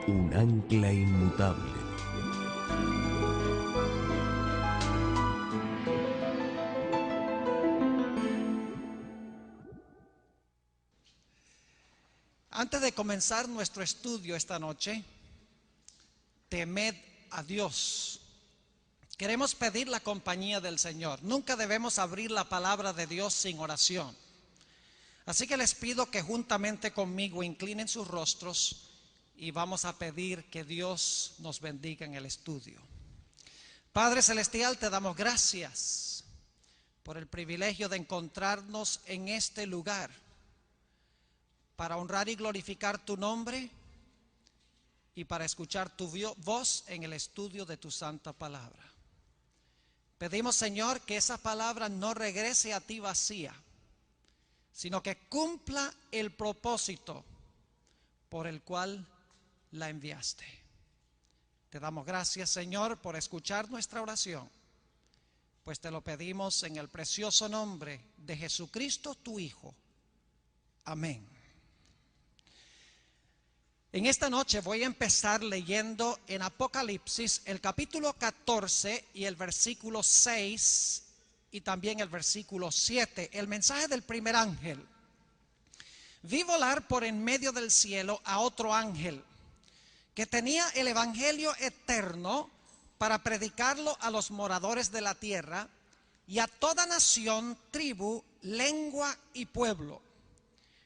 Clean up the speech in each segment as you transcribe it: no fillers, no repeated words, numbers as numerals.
un ancla inmutable. Antes de comenzar nuestro estudio esta noche, temed a Dios. Queremos pedir la compañía del Señor. Nunca debemos abrir la palabra de Dios sin oración. Así que les pido que juntamente conmigo inclinen sus rostros y vamos a pedir que Dios nos bendiga en el estudio. Padre Celestial, te damos gracias por el privilegio de encontrarnos en este lugar para honrar y glorificar tu nombre y para escuchar tu voz en el estudio de tu santa palabra. Pedimos, Señor, que esa palabra no regrese a ti vacía, sino que cumpla el propósito por el cual la enviaste. Te damos gracias, Señor, por escuchar nuestra oración, pues te lo pedimos en el precioso nombre de Jesucristo, tu Hijo. Amén. En esta noche voy a empezar leyendo en Apocalipsis el capítulo 14 y el versículo 6 y también el versículo 7. El mensaje del primer ángel. Vi volar por en medio del cielo a otro ángel que tenía el evangelio eterno para predicarlo a los moradores de la tierra y a toda nación, tribu, lengua y pueblo,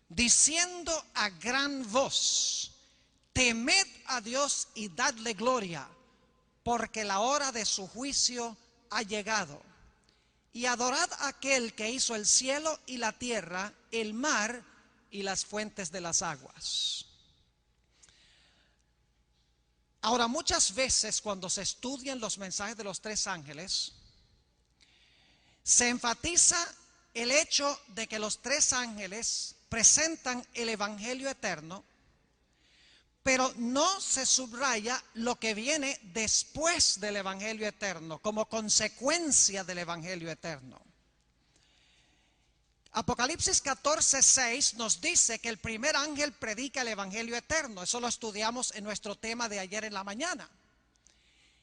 diciendo a gran voz: temed a Dios y dadle gloria, porque la hora de su juicio ha llegado. Y adorad a aquel que hizo el cielo y la tierra, el mar y las fuentes de las aguas. Ahora, muchas veces cuando se estudian los mensajes de los tres ángeles, se enfatiza el hecho de que los tres ángeles presentan el evangelio eterno, pero no se subraya lo que viene después del evangelio eterno, como consecuencia del evangelio eterno. Apocalipsis 14:6 nos dice que el primer ángel predica el evangelio eterno. Eso lo estudiamos en nuestro tema de ayer en la mañana.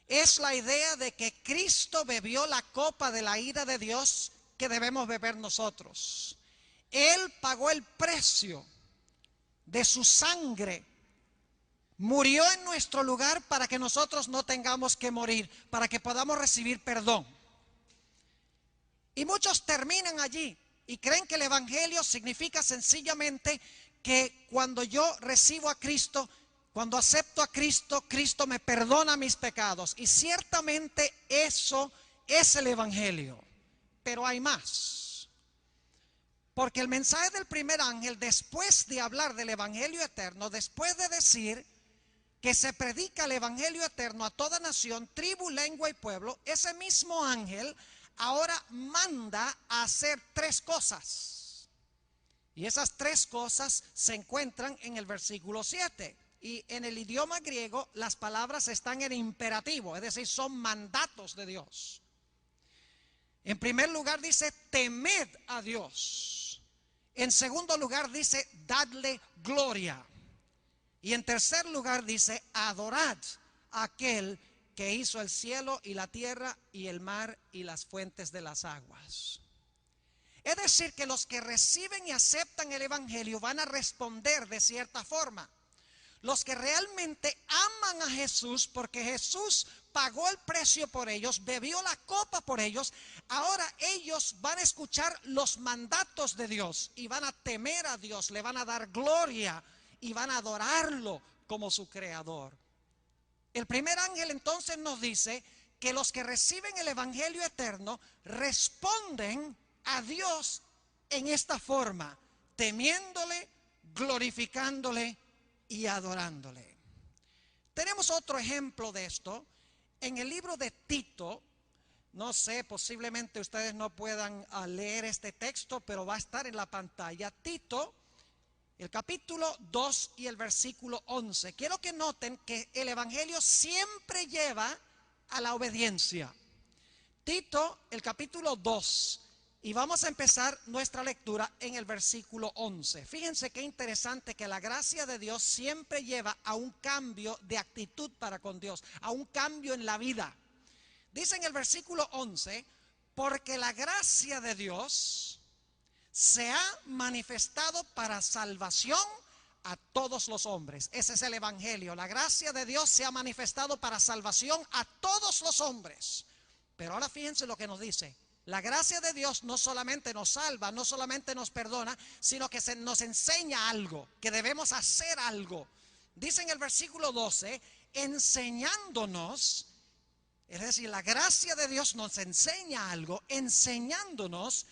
Es la idea de que Cristo bebió la copa de la ira de Dios que debemos beber nosotros. Él pagó el precio de su sangre. Murió en nuestro lugar para que nosotros no tengamos que morir, para que podamos recibir perdón. Y muchos terminan allí y creen que el evangelio significa sencillamente que cuando yo recibo a Cristo, cuando acepto a Cristo, Cristo me perdona mis pecados. Y ciertamente eso es el evangelio, pero hay más. Porque el mensaje del primer ángel, después de hablar del evangelio eterno, después de decir que se predica el evangelio eterno a toda nación, tribu, lengua y pueblo, ese mismo ángel ahora manda a hacer tres cosas. Y esas tres cosas se encuentran en el versículo 7. Y en el idioma griego las palabras están en imperativo, es decir, son mandatos de Dios. En primer lugar dice: temed a Dios. En segundo lugar dice: dadle gloria. Y en tercer lugar dice: adorad a aquel que hizo el cielo y la tierra y el mar y las fuentes de las aguas. Es decir, que los que reciben y aceptan el evangelio van a responder de cierta forma. Los que realmente aman a Jesús, porque Jesús pagó el precio por ellos, bebió la copa por ellos, ahora ellos van a escuchar los mandatos de Dios y van a temer a Dios, le van a dar gloria y van a adorarlo como su creador. El primer ángel entonces nos dice que los que reciben el evangelio eterno responden a Dios en esta forma: temiéndole, glorificándole y adorándole. Tenemos otro ejemplo de esto en el libro de Tito. No sé, posiblemente ustedes no puedan leer este texto, pero va a estar en la pantalla. Tito, el capítulo 2 y el versículo 11. Quiero que noten que el evangelio siempre lleva a la obediencia. Tito, el capítulo 2 Y vamos a empezar nuestra lectura en el versículo 11. Fíjense qué interesante que la gracia de Dios siempre lleva a un cambio de actitud para con Dios, a un cambio en la vida. Dice en el versículo 11, porque la gracia de Dios se ha manifestado para salvación a todos los hombres. Ese es el evangelio. La gracia de Dios se ha manifestado para salvación a todos los hombres. Pero ahora fíjense lo que nos dice. La gracia de Dios no solamente nos salva, no solamente nos perdona, sino que nos enseña algo, que debemos hacer algo. Dice en el versículo 12, enseñándonos, es decir, la gracia de Dios nos enseña algo, enseñándonos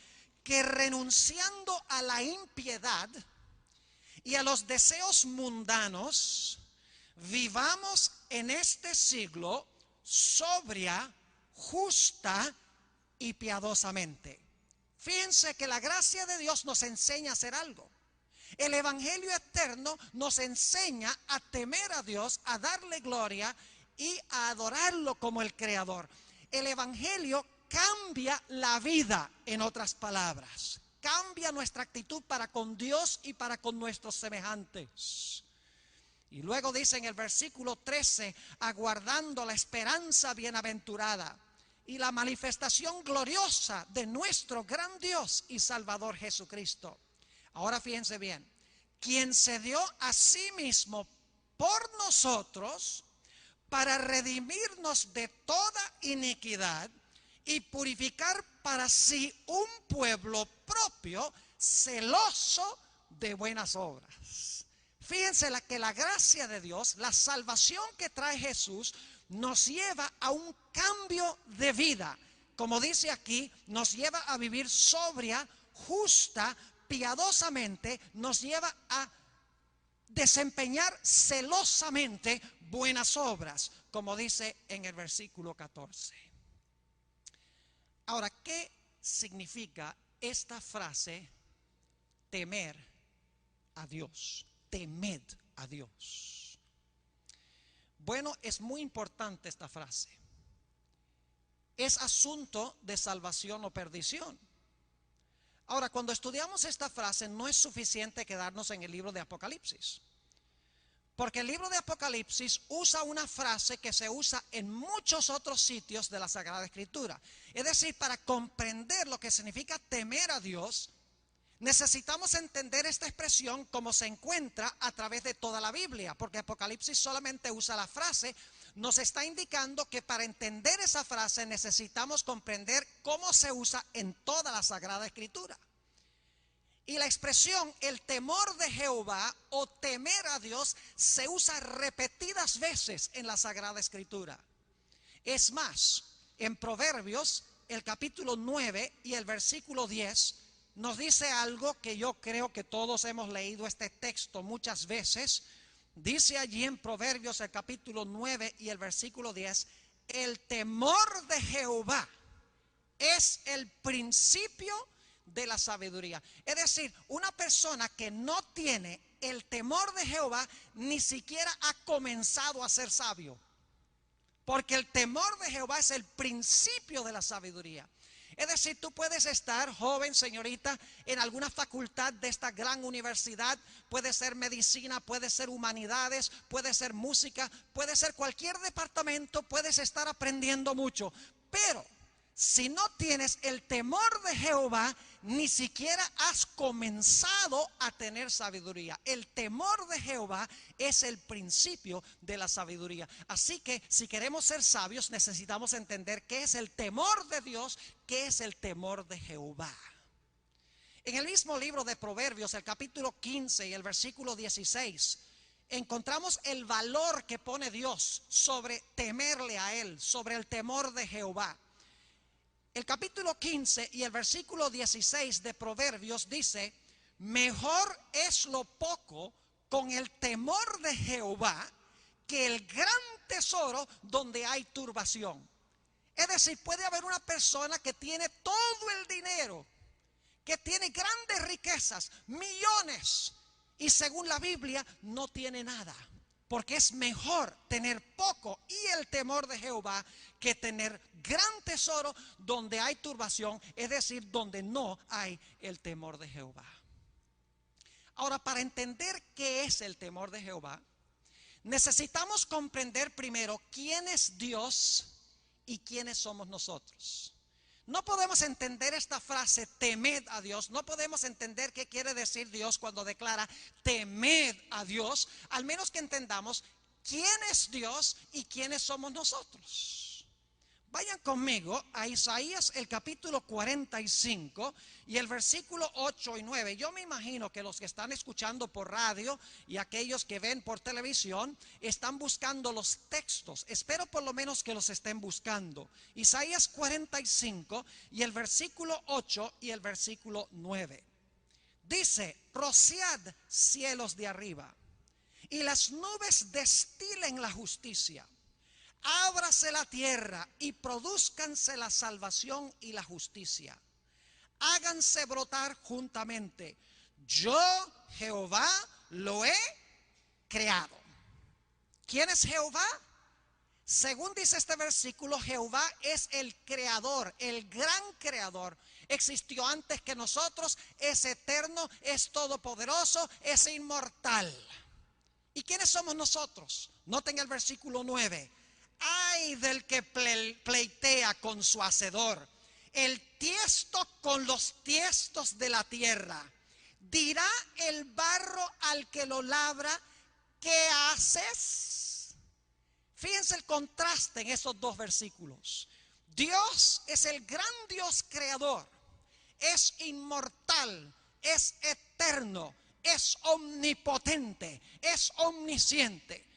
que renunciando a la impiedad y a los deseos mundanos, vivamos en este siglo sobria, justa y piadosamente. Fíjense que la gracia de Dios nos enseña a hacer algo. El evangelio eterno nos enseña a temer a Dios, a darle gloria y a adorarlo como el creador. El evangelio cambia la vida, en otras palabras. Cambia nuestra actitud para con Dios y para con nuestros semejantes. Y luego dice en el versículo 13, aguardando la esperanza bienaventurada y la manifestación gloriosa de nuestro gran Dios y Salvador Jesucristo. Ahora fíjense bien, quien se dio a sí mismo por nosotros para redimirnos de toda iniquidad y purificar para sí un pueblo propio, celoso de buenas obras. Fíjense que la gracia de Dios, la salvación que trae Jesús, nos lleva a un cambio de vida. Como dice aquí, nos lleva a vivir sobria, justa, piadosamente, nos lleva a desempeñar celosamente buenas obras, como dice en el versículo 14. Ahora, ¿qué significa esta frase temer a Dios? Temed a Dios. Bueno, es muy importante esta frase. Es asunto de salvación o perdición. Ahora, cuando estudiamos esta frase, no es suficiente quedarnos en el libro de Apocalipsis. Porque el libro de Apocalipsis usa una frase que se usa en muchos otros sitios de la Sagrada Escritura. Es decir, para comprender lo que significa temer a Dios, necesitamos entender esta expresión como se encuentra a través de toda la Biblia, porque Apocalipsis solamente usa la frase. Nos está indicando que para entender esa frase necesitamos comprender cómo se usa en toda la Sagrada Escritura. Y la expresión el temor de Jehová o temer a Dios se usa repetidas veces en la Sagrada Escritura. Es más, en Proverbios, el capítulo 9 y el versículo 10 nos dice algo que yo creo que todos hemos leído este texto muchas veces. Dice allí en Proverbios el capítulo 9 y el versículo 10, el temor de Jehová es el principio de la sabiduría. Es decir, una persona que no tiene el temor de Jehová ni siquiera ha comenzado a ser sabio. Porque el temor de Jehová es el principio de la sabiduría. Es decir, tú puedes estar, joven, señorita, en alguna facultad de esta gran universidad. Puede ser medicina, puede ser humanidades, puede ser música, puede ser cualquier departamento. Puedes estar aprendiendo mucho. Pero si no tienes el temor de Jehová, ni siquiera has comenzado a tener sabiduría. El temor de Jehová es el principio de la sabiduría. Así que si queremos ser sabios, necesitamos entender qué es el temor de Dios, qué es el temor de Jehová. En el mismo libro de Proverbios, el capítulo 15 y el versículo 16, encontramos el valor que pone Dios sobre temerle a Él, sobre el temor de Jehová. El capítulo 15 y el versículo 16 de Proverbios dice: mejor es lo poco con el temor de Jehová que el gran tesoro donde hay turbación. Es decir, puede haber una persona que tiene todo el dinero, que tiene grandes riquezas, millones, y según la Biblia no tiene nada. porque es mejor tener poco y el temor de Jehová que tener gran tesoro donde hay turbación, es decir, donde no hay el temor de Jehová. Ahora, para entender qué es el temor de Jehová, necesitamos comprender primero quién es Dios y quiénes somos nosotros. No podemos entender esta frase, temed a Dios. No podemos entender qué quiere decir Dios cuando declara temed a Dios, al menos que entendamos quién es Dios y quiénes somos nosotros. Vayan conmigo a Isaías el capítulo 45 y el versículo 8 y 9. Yo me imagino que los que están escuchando por radio y aquellos que ven por televisión están buscando los textos. Espero por lo menos que los estén buscando. Isaías 45 y el versículo 8 y el versículo 9. Dice: rociad cielos de arriba y las nubes destilen la justicia. Ábrase la tierra y produzcanse la salvación y la justicia. Háganse brotar juntamente. Yo, Jehová, lo he creado. ¿Quién es Jehová? Según dice este versículo, Jehová es el creador, el gran creador. Existió antes que nosotros, es eterno, es todopoderoso, es inmortal. ¿Y quiénes somos nosotros? Noten el versículo 9. Ay del que pleitea con su hacedor, el tiesto con los tiestos de la tierra. Dirá el barro al que lo labra, ¿qué haces? Fíjense el contraste en esos dos versículos. Dios es el gran Dios creador, es inmortal, es eterno, es omnipotente, es omnisciente.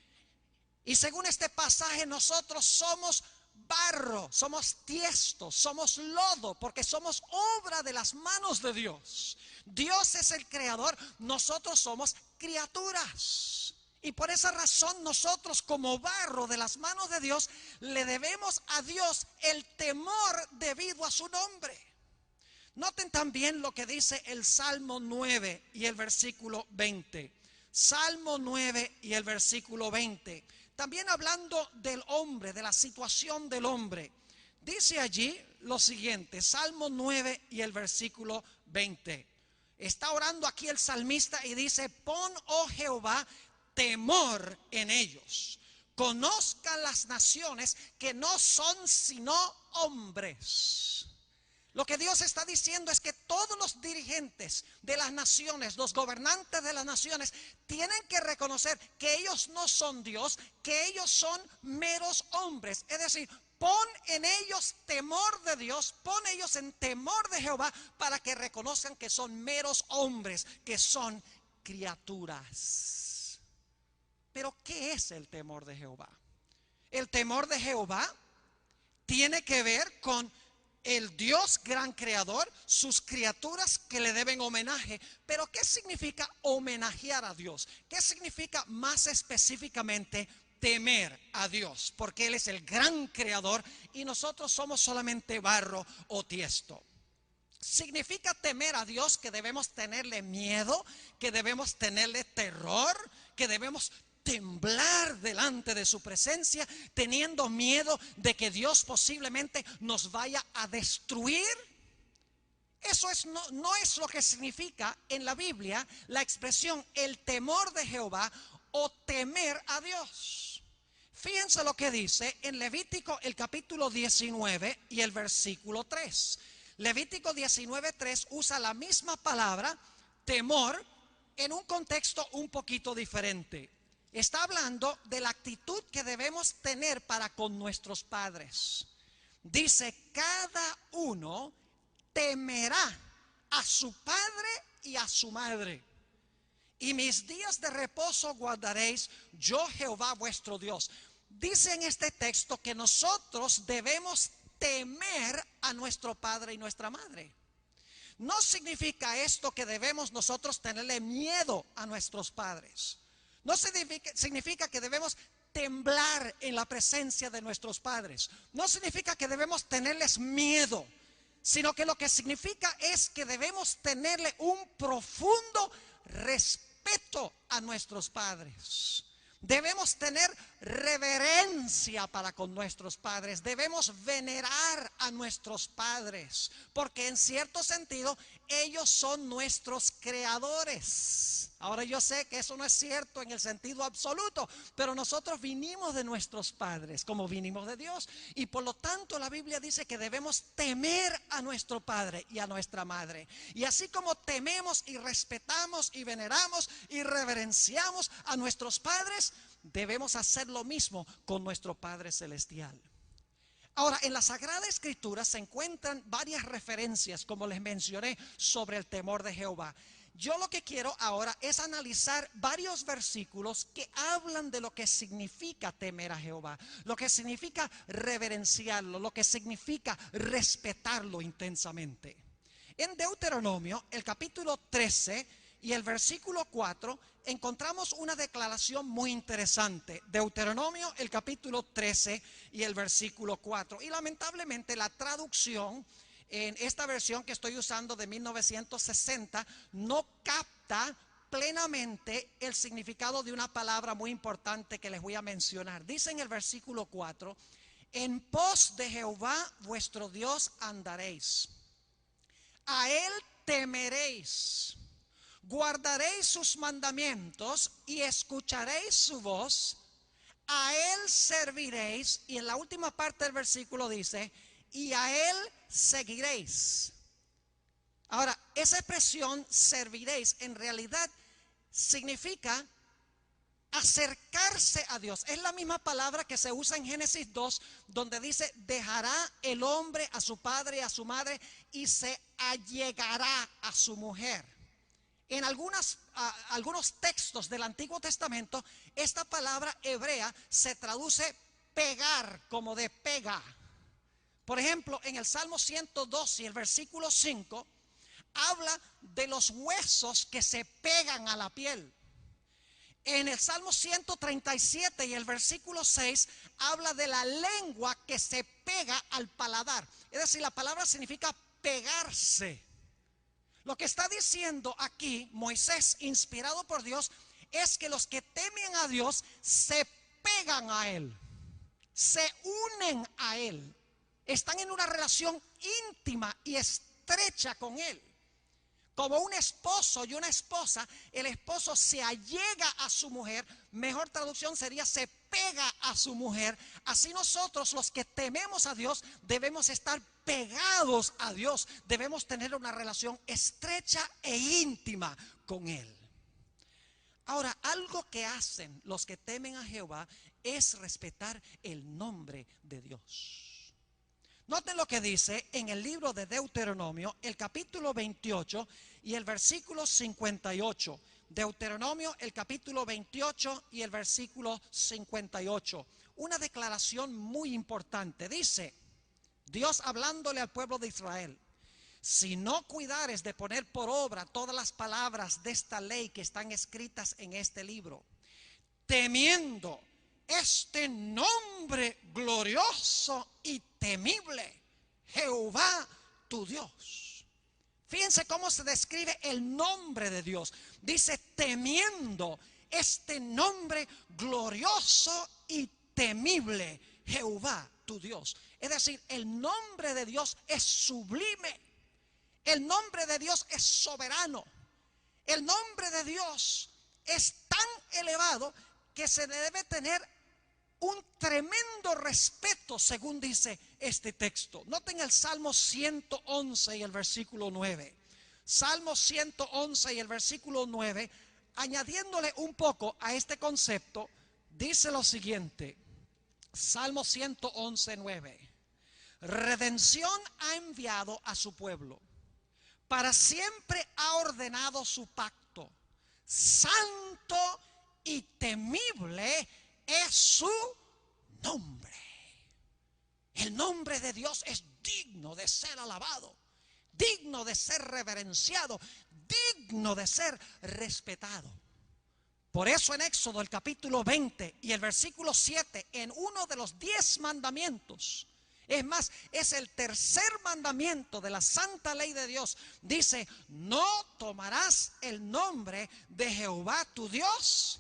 Y según este pasaje, nosotros somos barro, somos tiestos, somos lodo, porque somos obra de las manos de Dios. Dios es el creador, nosotros somos criaturas. Y por esa razón nosotros, como barro de las manos de Dios, le debemos a Dios el temor debido a su nombre. Noten también lo que dice el Salmo 9 y el versículo 20. Salmo 9 y el versículo 20. También hablando del hombre, de la situación del hombre. Dice allí lo siguiente, Salmo 9 y el versículo 20. Está orando aquí el salmista y dice: pon, oh Jehová, temor en ellos. Conozcan las naciones que no son sino hombres. Lo que Dios está diciendo es que todos los dirigentes de las naciones, los gobernantes de las naciones, tienen que reconocer que ellos no son Dios, que ellos son meros hombres. Es decir, pon en ellos temor de Dios, pon ellos en temor de Jehová para que reconozcan que son meros hombres, que son criaturas. Pero ¿qué es el temor de Jehová? El temor de Jehová tiene que ver con el Dios gran creador, sus criaturas que le deben homenaje. Pero ¿qué significa homenajear a Dios? ¿Qué significa más específicamente temer a Dios? Porque Él es el gran creador y nosotros somos solamente barro o tiesto. Significa temer a Dios que debemos tenerle miedo, que debemos tenerle terror, que debemos temblar delante de su presencia, teniendo miedo de que Dios posiblemente nos vaya a destruir. Eso no es lo que significa en la Biblia la expresión el temor de Jehová o temer a Dios. Fíjense lo que dice en Levítico el capítulo 19 y el versículo 3. Levítico 19:3 usa la misma palabra temor en un contexto un poquito diferente. Está hablando de la actitud que debemos tener para con nuestros padres. Dice: cada uno temerá a su padre y a su madre. Y mis días de reposo guardaréis, yo Jehová vuestro Dios. Dice en este texto que nosotros debemos temer a nuestro padre y nuestra madre. No significa esto que debemos nosotros tenerle miedo a nuestros padres. No significa que debemos temblar en la presencia de nuestros padres. No significa que debemos tenerles miedo, sino que lo que significa es que debemos tenerle un profundo respeto a nuestros padres. Debemos tener reverencia para con nuestros padres. Debemos venerar a nuestros padres, porque en cierto sentido ellos son nuestros creadores. Ahora yo sé que eso no es cierto en el sentido absoluto, pero nosotros vinimos de nuestros padres como vinimos de Dios. Y por lo tanto la Biblia dice que debemos temer a nuestro padre y a nuestra madre. Y así como tememos y respetamos y veneramos y reverenciamos a nuestros padres, debemos hacer lo mismo con nuestro Padre Celestial. Ahora, en la Sagrada Escritura se encuentran varias referencias, como les mencioné, sobre el temor de Jehová. Yo lo que quiero ahora es analizar varios versículos que hablan de lo que significa temer a Jehová, lo que significa reverenciarlo, lo que significa respetarlo intensamente. En Deuteronomio, el capítulo 13 y el versículo 4, encontramos una declaración muy interesante. Deuteronomio, el capítulo 13 y el versículo 4. Y lamentablemente la traducción en esta versión que estoy usando de 1960 no capta plenamente el significado de una palabra muy importante que les voy a mencionar. Dice en el versículo 4: en pos de Jehová vuestro Dios andaréis, a él temeréis, guardaréis sus mandamientos y escucharéis su voz, a él serviréis. Y en la última parte del versículo dice: y a él seguiréis. Ahora, esa expresión serviréis en realidad significa acercarse a Dios. Es la misma palabra que se usa en Génesis 2, donde dice: dejará el hombre a su padre y a su madre y se allegará a su mujer. En algunos textos del Antiguo Testamento, esta palabra hebrea se traduce pegar, como de pega. Por ejemplo, en el Salmo 102 y el versículo 5, habla de los huesos que se pegan a la piel. En el Salmo 137 y el versículo 6, habla de la lengua que se pega al paladar. Es decir, la palabra significa pegarse. Lo que está diciendo aquí Moisés, inspirado por Dios, es que los que temen a Dios se pegan a Él, se unen a Él, están en una relación íntima y estrecha con Él. Como un esposo y una esposa, el esposo se allega a su mujer, mejor traducción sería se pega a su mujer. Así nosotros, los que tememos a Dios, debemos estar pegados a Dios, debemos tener una relación estrecha e íntima con Él. Ahora, algo que hacen los que temen a Jehová es respetar el nombre de Dios. Noten lo que dice en el libro de Deuteronomio, el capítulo 28 y el versículo 58. Deuteronomio, el capítulo 28 y el versículo 58. Una declaración muy importante. Dice Dios hablándole al pueblo de Israel: si no cuidares de poner por obra todas las palabras de esta ley que están escritas en este libro, temiendo este nombre glorioso y temible, Jehová tu Dios. Fíjense cómo se describe el nombre de Dios. Dice: temiendo este nombre glorioso y temible, Jehová tu Dios. Es decir, el nombre de Dios es sublime. El nombre de Dios es soberano. El nombre de Dios es tan elevado que se le debe tener un tremendo respeto, según dice este texto. Noten el Salmo 111 y el versículo 9. Salmo 111 y el versículo 9, añadiéndole un poco a este concepto, dice lo siguiente. Salmo 111, 9. Redención ha enviado a su pueblo, para siempre ha ordenado su pacto. Santo y temible es su nombre. El nombre de Dios es digno de ser alabado, digno de ser reverenciado, digno de ser respetado. Por eso en Éxodo, el capítulo 20 y el versículo 7, en uno de los 10 mandamientos, es más, es el tercer mandamiento de la santa ley de Dios, dice: no tomarás el nombre de Jehová tu Dios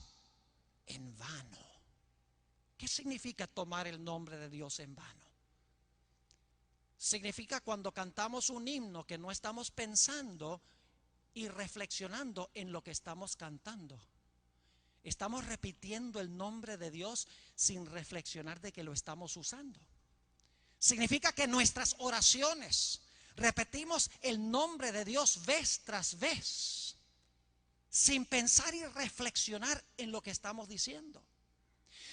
en vano. ¿Qué significa tomar el nombre de Dios en vano? Significa cuando cantamos un himno que no estamos pensando y reflexionando en lo que estamos cantando. Estamos repitiendo el nombre de Dios sin reflexionar de que lo estamos usando. Significa que nuestras oraciones repetimos el nombre de Dios vez tras vez, sin pensar y reflexionar en lo que estamos diciendo.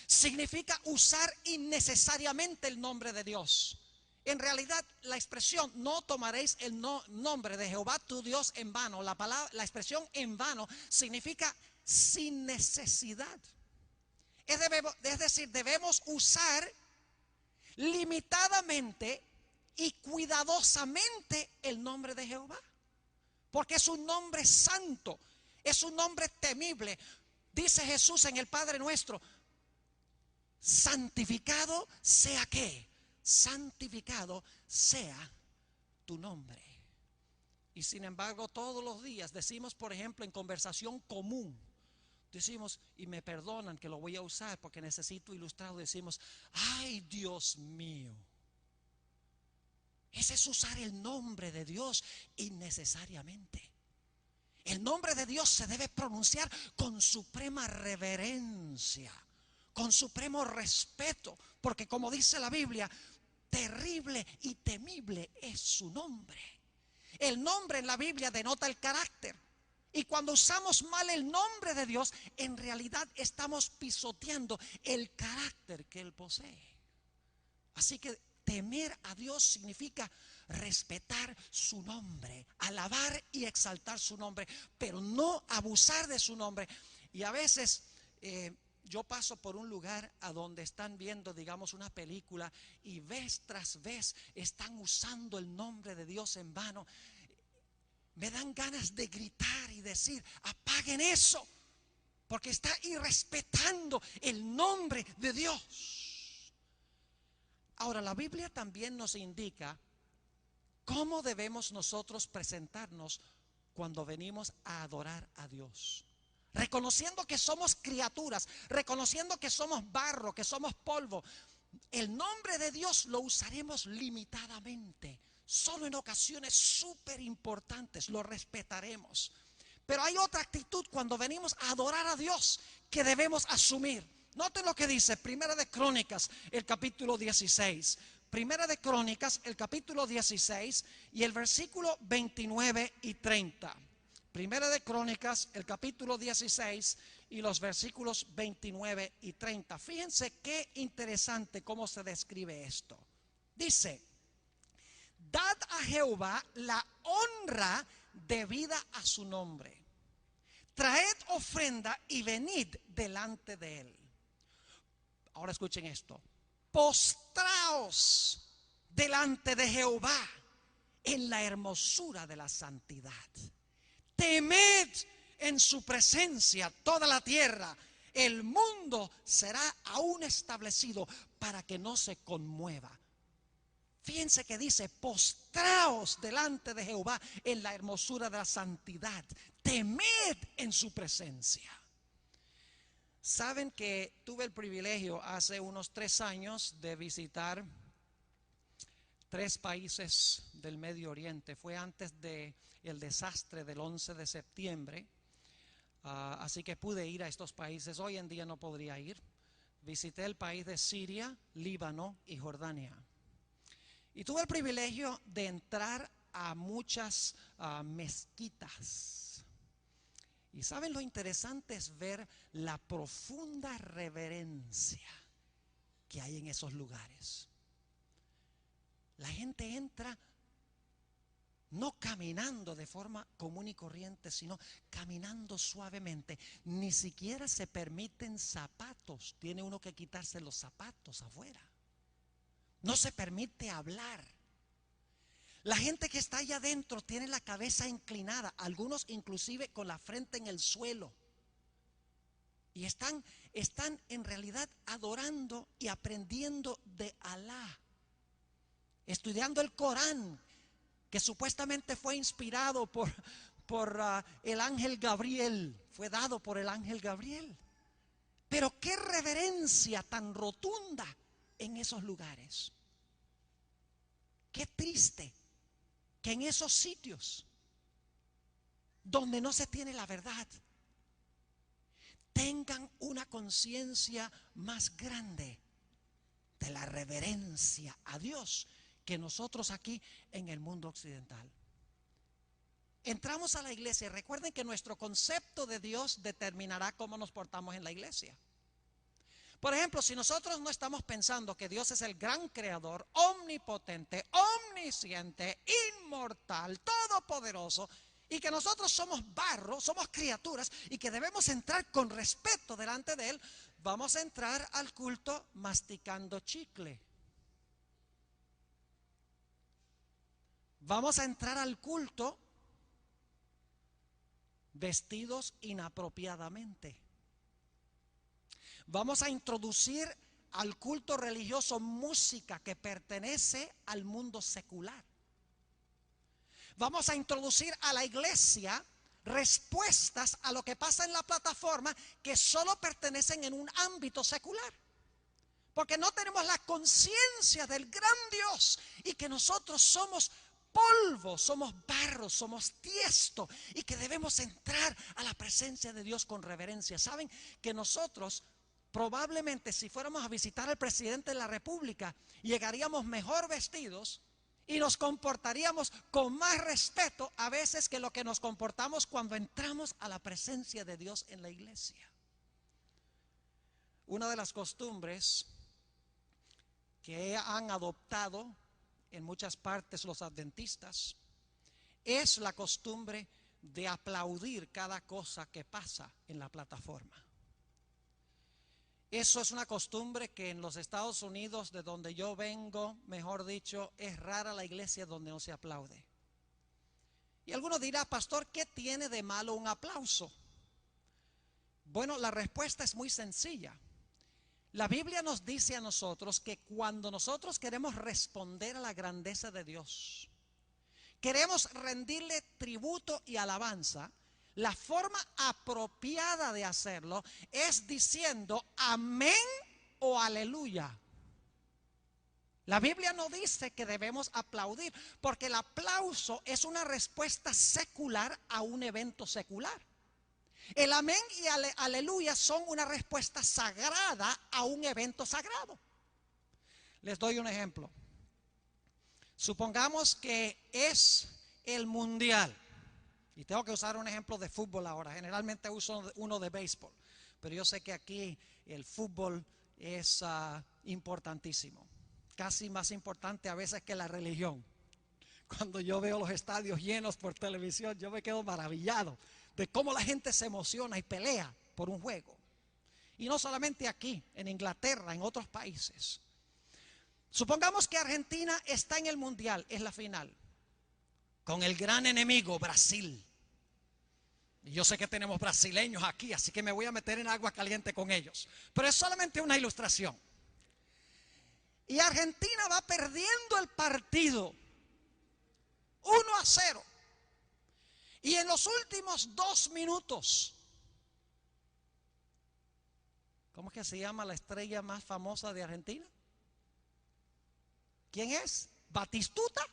Significa usar innecesariamente el nombre de Dios. En realidad, la expresión no tomaréis el nombre de Jehová tu Dios en vano, la expresión en vano significa sin necesidad. Es decir, debemos usar limitadamente y cuidadosamente el nombre de Jehová, porque es un nombre santo, es un nombre temible. Dice Jesús en el Padre Nuestro: santificado sea ¿qué? Santificado sea tu nombre. Y sin embargo, todos los días decimos, por ejemplo, en conversación común, decimos, y me perdonan que lo voy a usar porque necesito ilustrarlo, decimos, ay Dios mío. Ese es usar el nombre de Dios innecesariamente. El nombre de Dios se debe pronunciar con suprema reverencia, con supremo respeto, porque como dice la Biblia, terrible y temible es su nombre. El nombre en la Biblia denota el carácter. Y cuando usamos mal el nombre de Dios, en realidad estamos pisoteando el carácter que Él posee. Así que temer a Dios significa respetar su nombre, alabar y exaltar su nombre, pero no abusar de su nombre. Y a veces yo paso por un lugar a donde están viendo, digamos, una película y vez tras vez están usando el nombre de Dios en vano. Me dan ganas de gritar y decir, apaguen eso, porque está irrespetando el nombre de Dios. Ahora, la Biblia también nos indica cómo debemos nosotros presentarnos cuando venimos a adorar a Dios. Reconociendo que somos criaturas, reconociendo que somos barro, que somos polvo. El nombre de Dios lo usaremos limitadamente. Solo en ocasiones súper importantes lo respetaremos. Pero hay otra actitud cuando venimos a adorar a Dios que debemos asumir. Noten lo que dice Primera de Crónicas, el capítulo 16. Primera de Crónicas, el capítulo 16 y el versículo 29 y 30. Primera de Crónicas, el capítulo 16 y los versículos 29 y 30. Fíjense qué interesante cómo se describe esto. Dice: dad a Jehová la honra debida a su nombre. Traed ofrenda y venid delante de él. Ahora escuchen esto. Postraos delante de Jehová en la hermosura de la santidad. Temed en su presencia toda la tierra. El mundo será aún establecido para que no se conmueva. Fíjense que dice: postraos delante de Jehová en la hermosura de la santidad. Temed en su presencia. Saben que tuve el privilegio hace unos 3 años de visitar 3 países del Medio Oriente. Fue antes del desastre del 11 de septiembre. Así que pude ir a estos países. Hoy en día no podría ir. Visité el país de Siria, Líbano y Jordania. Y tuve el privilegio de entrar a muchas mezquitas. Y saben, lo interesante es ver la profunda reverencia que hay en esos lugares. La gente entra no caminando de forma común y corriente, sino caminando suavemente. Ni siquiera se permiten zapatos. Tiene uno que quitarse los zapatos afuera. No se permite hablar. La gente que está allá adentro tiene la cabeza inclinada, algunos inclusive con la frente en el suelo. Y están en realidad adorando y aprendiendo de Alá, estudiando el Corán, que supuestamente fue inspirado por el ángel Gabriel, fue dado por el ángel Gabriel. Pero qué reverencia tan rotunda en esos lugares. Qué triste que en esos sitios donde no se tiene la verdad, tengan una conciencia más grande de la reverencia a Dios que nosotros aquí en el mundo occidental. Entramos a la iglesia y recuerden que nuestro concepto de Dios determinará cómo nos portamos en la iglesia. Por ejemplo, si nosotros no estamos pensando que Dios es el gran creador, omnipotente, omnisciente, inmortal, todopoderoso, y que nosotros somos barro, somos criaturas y que debemos entrar con respeto delante de Él, vamos a entrar al culto masticando chicle. Vamos a entrar al culto vestidos inapropiadamente. Vamos a introducir al culto religioso música que pertenece al mundo secular. Vamos a introducir a la iglesia respuestas a lo que pasa en la plataforma que solo pertenecen en un ámbito secular. Porque no tenemos la conciencia del gran Dios y que nosotros somos polvo, somos barro, somos tiesto y que debemos entrar a la presencia de Dios con reverencia. Saben que nosotros probablemente si fuéramos a visitar al presidente de la República llegaríamos mejor vestidos y nos comportaríamos con más respeto a veces que lo que nos comportamos cuando entramos a la presencia de Dios en la iglesia. Una de las costumbres que han adoptado en muchas partes los adventistas es la costumbre de aplaudir cada cosa que pasa en la plataforma. Eso es una costumbre que en los Estados Unidos, de donde yo vengo, mejor dicho, es rara la iglesia donde no se aplaude. Y alguno dirá, pastor, ¿qué tiene de malo un aplauso? Bueno, la respuesta es muy sencilla. La Biblia nos dice a nosotros que cuando nosotros queremos responder a la grandeza de Dios, queremos rendirle tributo y alabanza, la forma apropiada de hacerlo es diciendo amén o aleluya. La Biblia no dice que debemos aplaudir, porque el aplauso es una respuesta secular a un evento secular. El amén y aleluya son una respuesta sagrada a un evento sagrado. Les doy un ejemplo. Supongamos que es el mundial. Y tengo que usar un ejemplo de fútbol ahora. Generalmente uso uno de béisbol. Pero yo sé que aquí el fútbol es importantísimo. Casi más importante a veces que la religión. Cuando yo veo los estadios llenos por televisión, yo me quedo maravillado de cómo la gente se emociona y pelea por un juego. Y no solamente aquí, en Inglaterra, en otros países. Supongamos que Argentina está en el mundial, es la final, con el gran enemigo Brasil. Y yo sé que tenemos brasileños aquí, así que me voy a meter en agua caliente con ellos. Pero es solamente una ilustración. Y Argentina va perdiendo el partido 1-0. Y en los últimos 2 minutos, ¿cómo es que se llama la estrella más famosa de Argentina? ¿Quién es? Batistuta.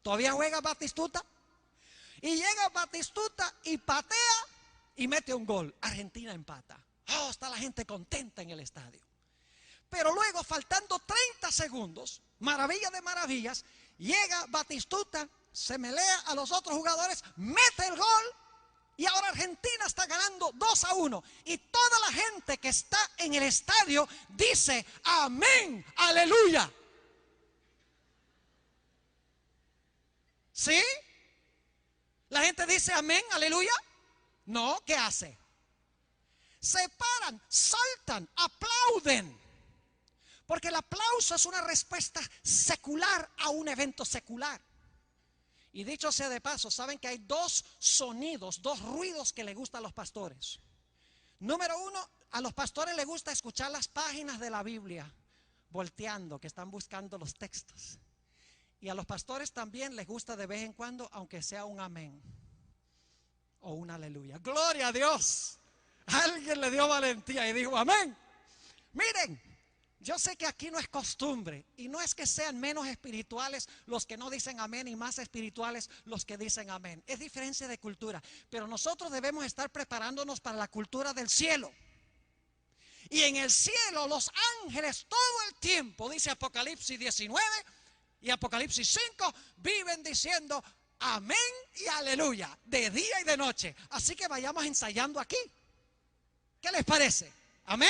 ¿Todavía juega Batistuta? Y llega Batistuta y patea y mete un gol. Argentina empata. Oh, está la gente contenta en el estadio. Pero luego, faltando 30 segundos, maravilla de maravillas, llega Batistuta, se melea a los otros jugadores, mete el gol y ahora Argentina está ganando 2-1. Y toda la gente que está en el estadio dice amén, aleluya. ¿Sí? La gente dice amén, aleluya. No, ¿qué hace? Se paran, saltan, aplauden. Porque el aplauso es una respuesta secular a un evento secular. Y dicho sea de paso, saben que hay 2 sonidos, 2 ruidos que le gustan a los pastores. Número 1, a los pastores les gusta escuchar las páginas de la Biblia volteando, que están buscando los textos. Y a los pastores también les gusta de vez en cuando, aunque sea un amén o un aleluya. Gloria a Dios. Alguien le dio valentía y dijo amén. Miren, yo sé que aquí no es costumbre y no es que sean menos espirituales los que no dicen amén y más espirituales los que dicen amén. Es diferencia de cultura, pero nosotros debemos estar preparándonos para la cultura del cielo. Y en el cielo los ángeles todo el tiempo, dice Apocalipsis 19 y Apocalipsis 5, viven diciendo amén y aleluya, de día y de noche. Así que vayamos ensayando aquí. ¿Qué les parece? ¿Amén?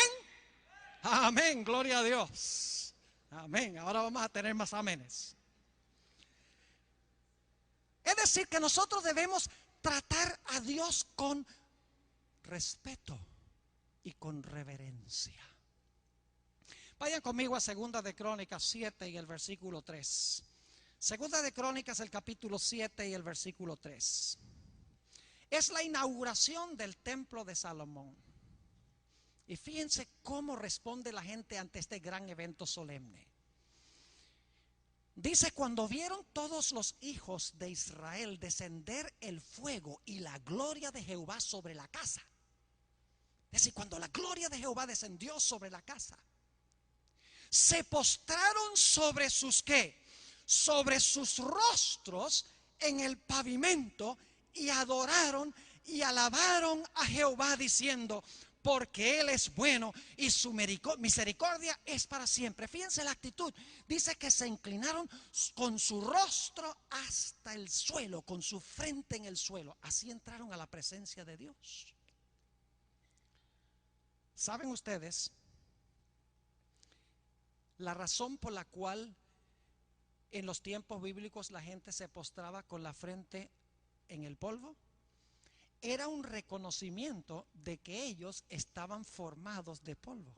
Amén, gloria a Dios. Amén, ahora vamos a tener más amenes. Es decir, que nosotros debemos tratar a Dios con respeto y con reverencia. Vayan conmigo a Segunda de Crónicas 7 y el versículo 3. Segunda de Crónicas, el capítulo 7 y el versículo 3. Es la inauguración del templo de Salomón. Y fíjense cómo responde la gente ante este gran evento solemne. Dice, cuando vieron todos los hijos de Israel descender el fuego y la gloria de Jehová sobre la casa. Es decir, cuando la gloria de Jehová descendió sobre la casa, se postraron sobre sus ¿qué? Sobre sus rostros en el pavimento y adoraron y alabaron a Jehová diciendo, porque Él es bueno y su misericordia es para siempre. Fíjense la actitud. Dice que se inclinaron con su rostro hasta el suelo, con su frente en el suelo. Así entraron a la presencia de Dios. ¿Saben ustedes la razón por la cual en los tiempos bíblicos la gente se postraba con la frente en el polvo? Era un reconocimiento de que ellos estaban formados de polvo.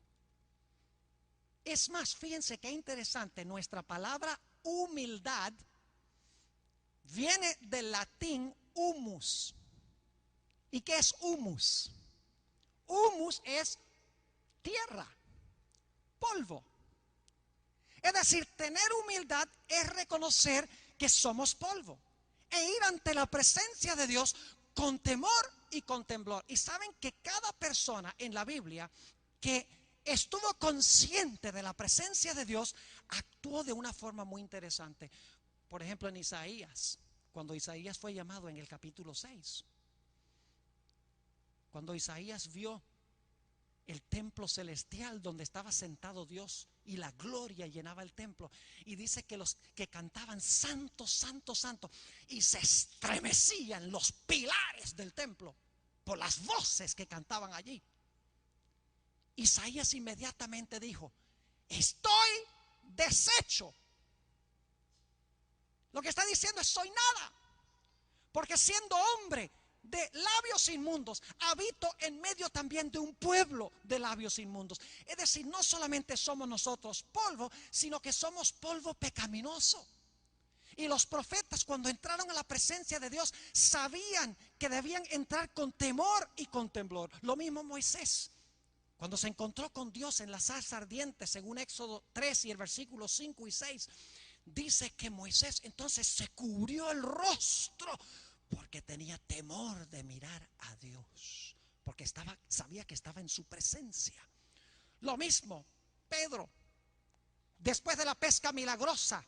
Es más, fíjense qué interesante, nuestra palabra humildad viene del latín humus. ¿Y qué es humus? Humus es tierra, polvo. Es decir, tener humildad es reconocer que somos polvo e ir ante la presencia de Dios con temor y con temblor. Y saben que cada persona en la Biblia que estuvo consciente de la presencia de Dios actuó de una forma muy interesante. Por ejemplo, en Isaías, cuando Isaías fue llamado en el capítulo 6, cuando Isaías vio el templo celestial donde estaba sentado Dios y la gloria llenaba el templo, y dice que los que cantaban santo, santo, santo, y se estremecían los pilares del templo por las voces que cantaban allí. Isaías inmediatamente dijo, estoy deshecho. Lo que está diciendo es soy nada, porque siendo hombre de labios inmundos, habito en medio también de un pueblo de labios inmundos. Es decir, no solamente somos nosotros polvo, sino que somos polvo pecaminoso. Y los profetas, cuando entraron a la presencia de Dios, sabían que debían entrar con temor y con temblor. Lo mismo Moisés, cuando se encontró con Dios en la zarza ardiente, según Éxodo 3 y el versículo 5 y 6, dice que Moisés entonces se cubrió el rostro porque tenía temor de mirar a Dios, porque sabía que estaba en su presencia. Lo mismo Pedro, después de la pesca milagrosa,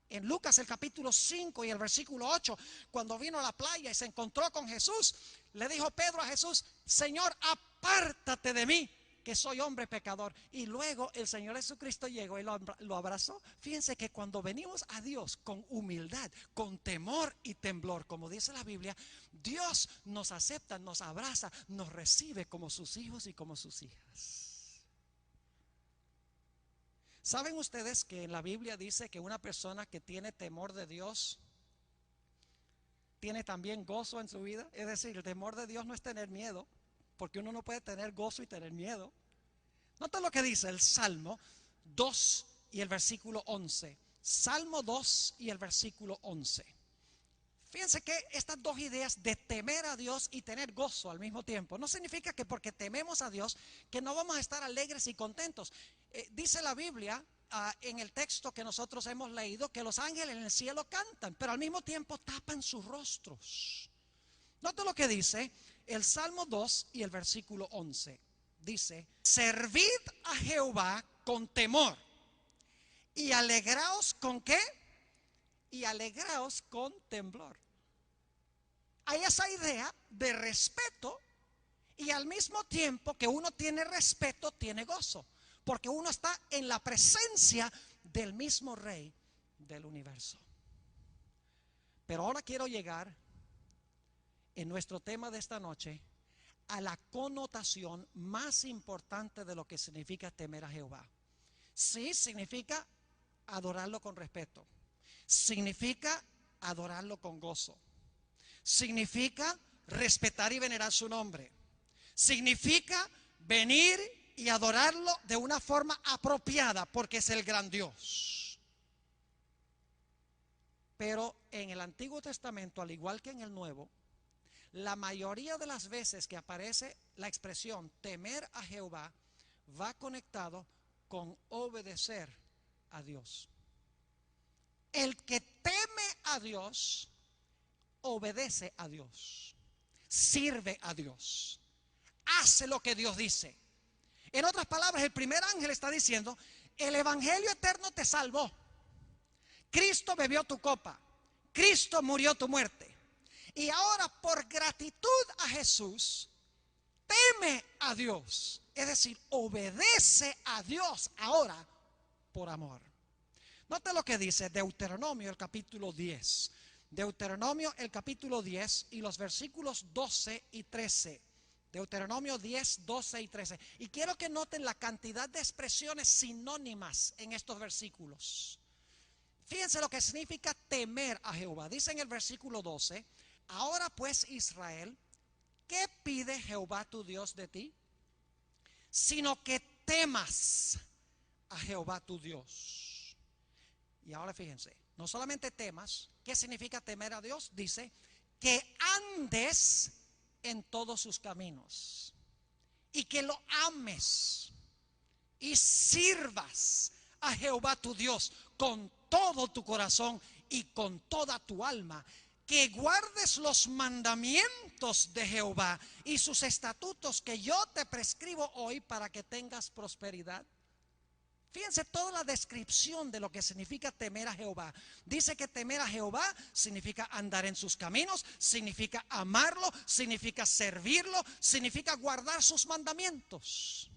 en Lucas el capítulo 5 y el versículo 8, cuando vino a la playa y se encontró con Jesús, le dijo Pedro a Jesús, Señor, apártate de mí, que soy hombre pecador. Y luego el Señor Jesucristo llegó y lo abrazó. Fíjense que cuando venimos a Dios con humildad, con temor y temblor, como dice la Biblia, Dios nos acepta, nos abraza, nos recibe como sus hijos y como sus hijas. ¿Saben ustedes que en la Biblia dice que una persona que tiene temor de Dios tiene también gozo en su vida? Es decir, el temor de Dios no es tener miedo, porque uno no puede tener gozo y tener miedo. Nota lo que dice el Salmo 2 y el versículo 11. Salmo 2 y el versículo 11. Fíjense que estas dos ideas de temer a Dios y tener gozo al mismo tiempo no significa que porque tememos a Dios que no vamos a estar alegres y contentos. Dice la Biblia en el texto que nosotros hemos leído que los ángeles en el cielo cantan, pero al mismo tiempo tapan sus rostros. Nota lo que dice el Salmo 2 y el versículo 11. Dice: servid a Jehová con temor y alegraos ¿con qué? Y alegraos con temblor. Hay esa idea de respeto, y al mismo tiempo que uno tiene respeto, tiene gozo, porque uno está en la presencia del mismo Rey del universo. Pero ahora quiero llegar en nuestro tema de esta noche a la connotación más importante de lo que significa temer a Jehová. Sí, significa adorarlo con respeto, significa adorarlo con gozo, significa respetar y venerar su nombre, significa venir y adorarlo de una forma apropiada, porque es el gran Dios. Pero en el Antiguo Testamento, al igual que en el Nuevo, la mayoría de las veces que aparece la expresión temer a Jehová va conectado con obedecer a Dios. El que teme a Dios obedece a Dios, sirve a Dios, hace lo que Dios dice. En otras palabras, el primer ángel está diciendo: el evangelio eterno te salvó, Cristo bebió tu copa, Cristo murió tu muerte, y ahora por gratitud a Jesús teme a Dios, es decir, obedece a Dios ahora por amor. Note lo que dice Deuteronomio el capítulo 10. Deuteronomio el capítulo 10 y los versículos 12 y 13. Deuteronomio 10, 12 y 13. Y quiero que noten la cantidad de expresiones sinónimas en estos versículos. Fíjense lo que significa temer a Jehová. Dice en el versículo 12: ahora pues, Israel, ¿qué pide Jehová tu Dios de ti? Sino que temas a Jehová tu Dios. Y ahora fíjense, no solamente temas. ¿Qué significa temer a Dios? Dice que andes en todos sus caminos, y que lo ames y sirvas a Jehová tu Dios con todo tu corazón y con toda tu alma, que guardes los mandamientos de Jehová y sus estatutos que yo te prescribo hoy, para que tengas prosperidad. Fíjense toda la descripción de lo que significa temer a Jehová. Dice que temer a Jehová significa andar en sus caminos, significa amarlo, significa servirlo, significa guardar sus mandamientos.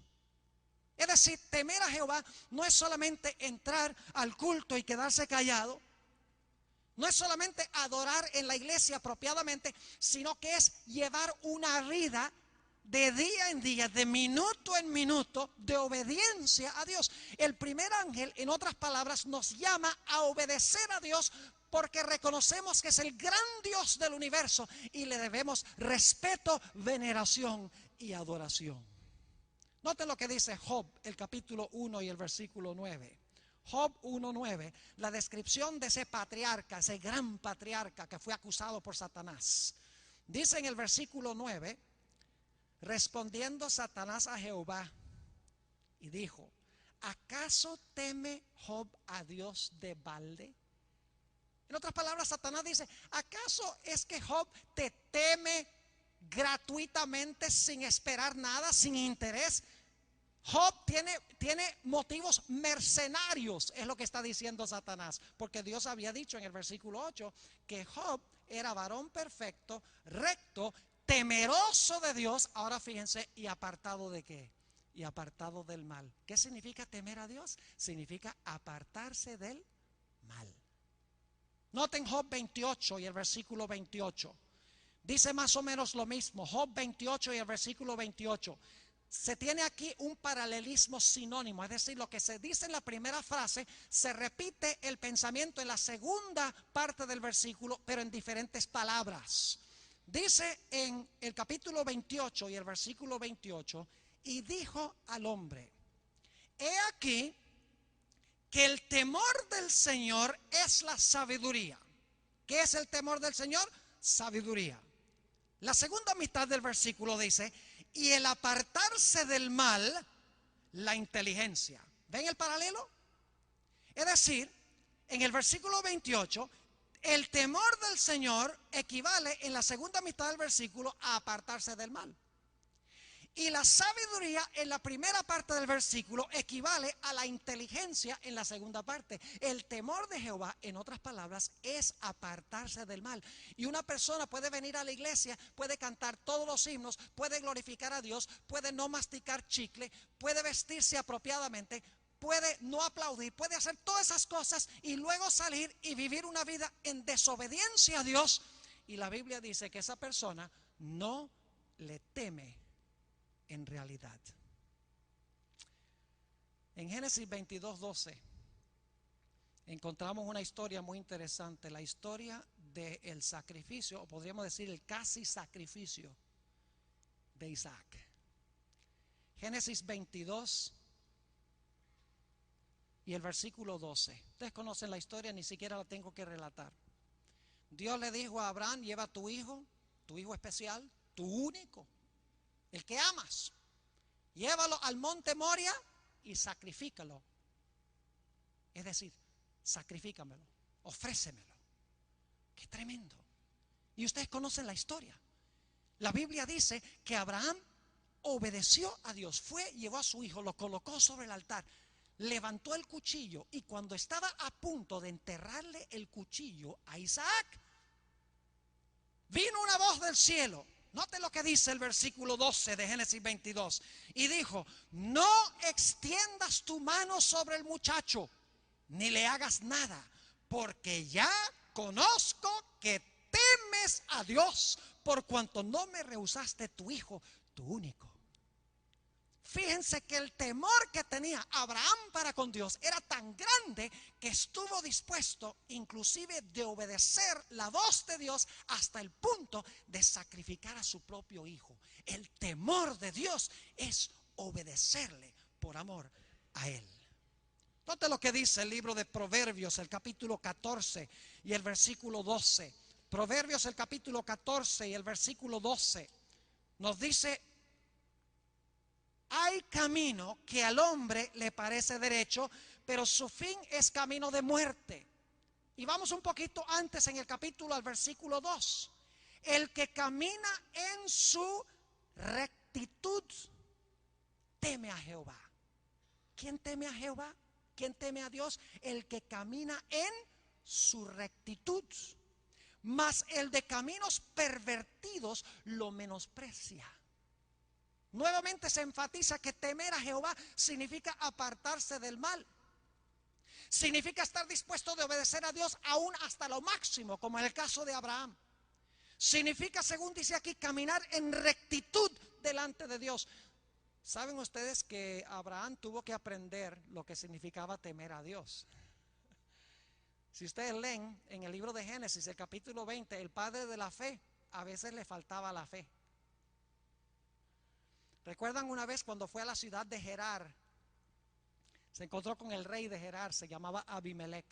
Es decir, temer a Jehová no es solamente entrar al culto y quedarse callado, no es solamente adorar en la iglesia apropiadamente, sino que es llevar una vida de día en día, de minuto en minuto, de obediencia a Dios. El primer ángel, en otras palabras, nos llama a obedecer a Dios, porque reconocemos que es el gran Dios del universo y le debemos respeto, veneración y adoración. Noten lo que dice Job, el capítulo 1 y el versículo 9. Job 1:9, la descripción de ese patriarca, ese gran patriarca que fue acusado por Satanás. Dice en el versículo 9: respondiendo Satanás a Jehová y dijo: ¿acaso teme Job a Dios de balde? En otras palabras, Satanás dice: ¿acaso es que Job te teme gratuitamente, sin esperar nada, sin interés? Job tiene motivos mercenarios, es lo que está diciendo Satanás, porque Dios había dicho en el versículo 8 que Job era varón perfecto, recto, temeroso de Dios. Ahora fíjense, ¿y apartado de qué? Y apartado del mal. ¿Qué significa temer a Dios? Significa apartarse del mal. Noten Job 28 y el versículo 28. Dice más o menos lo mismo. Job 28 y el versículo 28. Se tiene aquí un paralelismo sinónimo, es decir, lo que se dice en la primera frase se repite el pensamiento en la segunda parte del versículo, pero en diferentes palabras. Dice en el capítulo 28 y el versículo 28: y dijo al hombre: he aquí que el temor del Señor es la sabiduría. ¿Qué es el temor del Señor? Sabiduría. La segunda mitad del versículo dice: y el apartarse del mal, la inteligencia. ¿Ven el paralelo? Es decir, en el versículo 28, El temor del Señor equivale en la segunda mitad del versículo a apartarse del mal. Y la sabiduría en la primera parte del versículo equivale a la inteligencia en la segunda parte. El temor de Jehová, en otras palabras, es apartarse del mal. Y una persona puede venir a la iglesia, puede cantar todos los himnos, puede glorificar a Dios, puede no masticar chicle, puede vestirse apropiadamente, puede no aplaudir, puede hacer todas esas cosas y luego salir y vivir una vida en desobediencia a Dios. Y la Biblia dice que esa persona no le teme en realidad. En Génesis 22:12 encontramos una historia muy interesante, la historia del sacrificio, o podríamos decir el casi sacrificio de Isaac. Génesis 22 y el versículo 12. Ustedes conocen la historia, ni siquiera la tengo que relatar. Dios le dijo a Abraham: lleva a tu hijo especial, tu único, el que amas, llévalo al monte Moria y sacrifícalo. Es decir, sacrifícamelo, ofrécemelo. Qué tremendo. Y ustedes conocen la historia. La Biblia dice que Abraham obedeció a Dios, fue, llevó a su hijo, lo colocó sobre el altar, levantó el cuchillo, y cuando estaba a punto de enterrarle el cuchillo a Isaac, vino una voz del cielo. Note lo que dice el versículo 12 de Génesis 22. Y dijo: no extiendas tu mano sobre el muchacho, ni le hagas nada, porque ya conozco que temes a Dios, por cuanto no me rehusaste tu hijo, tu único. Fíjense que el temor que tenía Abraham para con Dios era tan grande que estuvo dispuesto inclusive de obedecer la voz de Dios hasta el punto de sacrificar a su propio hijo. El temor de Dios es obedecerle por amor a Él. Note lo que dice el libro de Proverbios, el capítulo 14 y el versículo 12. Proverbios, el capítulo 14 y el versículo 12 nos dice: hay camino que al hombre le parece derecho, pero su fin es camino de muerte. Y vamos un poquito antes en el capítulo, al versículo 2. El que camina en su rectitud teme a Jehová. ¿Quién teme a Jehová? ¿Quién teme a Dios? El que camina en su rectitud. Mas el de caminos pervertidos lo menosprecia. Nuevamente se enfatiza que temer a Jehová significa apartarse del mal. Significa estar dispuesto de obedecer a Dios aún hasta lo máximo, como en el caso de Abraham. Significa, según dice aquí, caminar en rectitud delante de Dios. ¿Saben ustedes que Abraham tuvo que aprender lo que significaba temer a Dios? Si ustedes leen en el libro de Génesis, el capítulo 20, el padre de la fe, a veces le faltaba la fe. ¿Recuerdan una vez cuando fue a la ciudad de Gerar? Se encontró con el rey de Gerar, se llamaba Abimelech.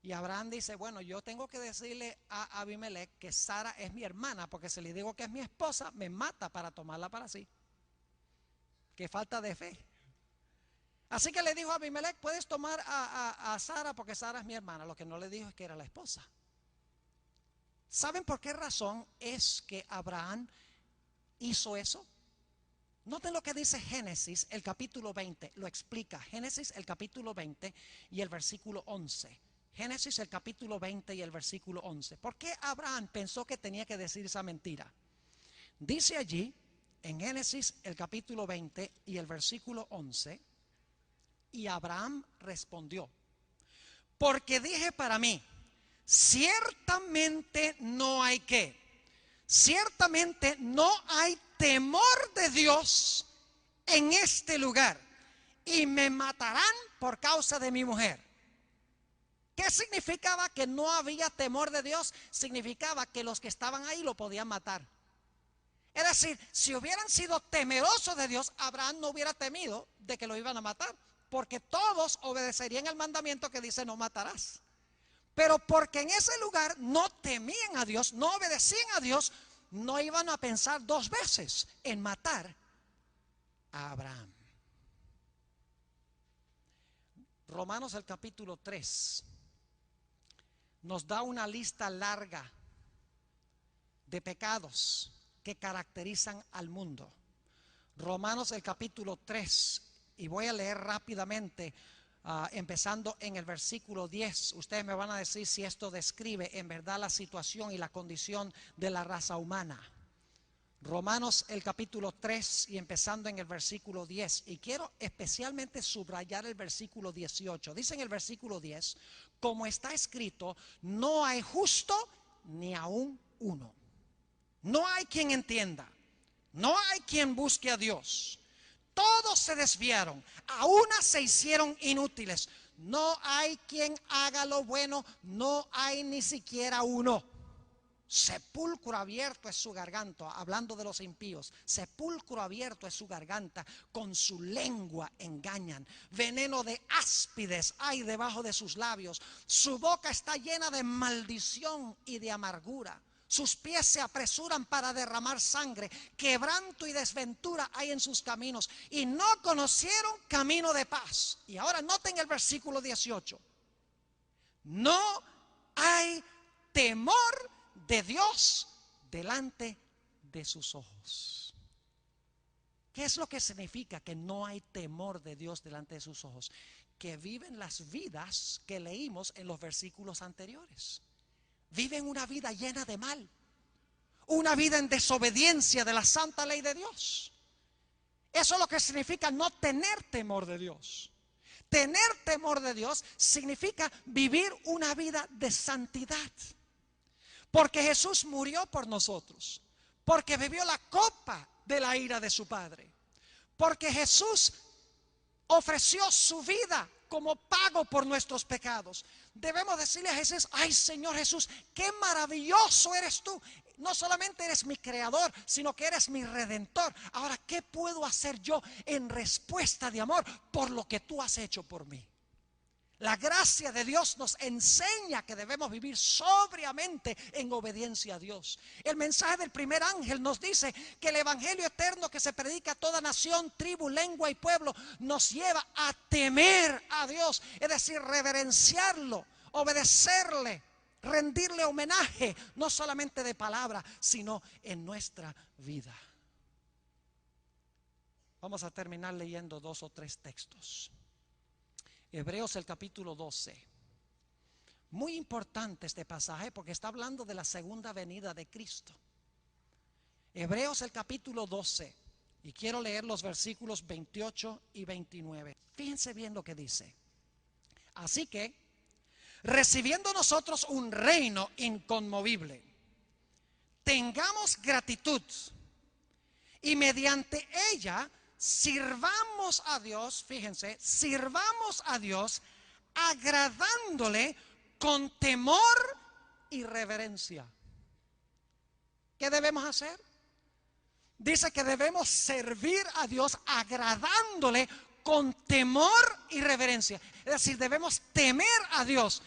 Y Abraham dice: bueno, yo tengo que decirle a Abimelech que Sara es mi hermana, porque si le digo que es mi esposa, me mata para tomarla para sí. Qué falta de fe. Así que le dijo a Abimelech: puedes tomar a Sara, porque Sara es mi hermana. Lo que no le dijo es que era la esposa. ¿Saben por qué razón es que Abraham hizo eso? Noten lo que dice Génesis, el capítulo 20, lo explica. Génesis, el capítulo 20 y el versículo 11. Génesis, el capítulo 20 y el versículo 11. ¿Por qué Abraham pensó que tenía que decir esa mentira? Dice allí, en Génesis, el capítulo 20 y el versículo 11, y Abraham respondió: porque dije para mí, ciertamente no hay ¿qué? Ciertamente no hay temor de Dios en este lugar, y me matarán por causa de mi mujer. ¿Qué significaba que no había temor de Dios? Significaba que los que estaban ahí lo podían matar. Es decir, si hubieran sido temerosos de Dios, Abraham no hubiera temido de que lo iban a matar, porque todos obedecerían el mandamiento que dice: no matarás. Pero porque en ese lugar no temían a Dios, no obedecían a Dios, no iban a pensar dos veces en matar a Abraham. Romanos, el capítulo 3 nos da una lista larga de pecados que caracterizan al mundo. Romanos el capítulo 3, y voy a leer rápidamente, empezando en el versículo 10. Ustedes me van a decir si esto describe en verdad la situación y la condición de la raza humana. Romanos el capítulo 3 y empezando en el versículo 10. Y quiero especialmente subrayar el versículo 18. Dice en el versículo 10, como está escrito, no hay justo ni aún uno. No hay quien entienda. No hay quien busque a Dios. Todos se desviaron, a una se hicieron inútiles. No hay quien haga lo bueno, no hay ni siquiera uno. Sepulcro abierto es su garganta, hablando de los impíos. Sepulcro abierto es su garganta, con su lengua engañan. Veneno de áspides hay debajo de sus labios. Su boca está llena de maldición y de amargura. Sus pies se apresuran para derramar sangre. Quebranto y desventura hay en sus caminos. Y no conocieron camino de paz. Y ahora noten el versículo 18. No hay temor de Dios delante de sus ojos. ¿Qué es lo que significa que no hay temor de Dios delante de sus ojos? Que viven las vidas que leímos en los versículos anteriores. Viven una vida llena de mal, una vida en desobediencia de la santa ley de Dios. Eso es lo que significa no tener temor de Dios. Tener temor de Dios significa vivir una vida de santidad. Porque Jesús murió por nosotros, porque bebió la copa de la ira de su Padre, porque Jesús ofreció su vida como pago por nuestros pecados. Debemos decirle a Jesús: ay, Señor Jesús, qué maravilloso eres tú. No solamente eres mi creador, sino que eres mi redentor. Ahora, ¿qué puedo hacer yo en respuesta de amor por lo que tú has hecho por mí? La gracia de Dios nos enseña que debemos vivir sobriamente en obediencia a Dios. El mensaje del primer ángel nos dice que el evangelio eterno que se predica a toda nación, tribu, lengua y pueblo nos lleva a temer a Dios, es decir, reverenciarlo, obedecerle, rendirle homenaje, no solamente de palabra, sino en nuestra vida. Vamos a terminar leyendo 2 o 3 textos. Hebreos el capítulo 12. Muy importante este pasaje porque está hablando de la segunda venida de Cristo. Hebreos el capítulo 12. Y quiero leer los versículos 28 y 29. Fíjense bien lo que dice. Así que, recibiendo nosotros un reino inconmovible, tengamos gratitud y mediante ella sirvamos a Dios, fíjense, sirvamos a Dios agradándole con temor y reverencia. ¿Qué debemos hacer? Dice que debemos servir a Dios agradándole con temor y reverencia. Es decir, debemos temer a Dios.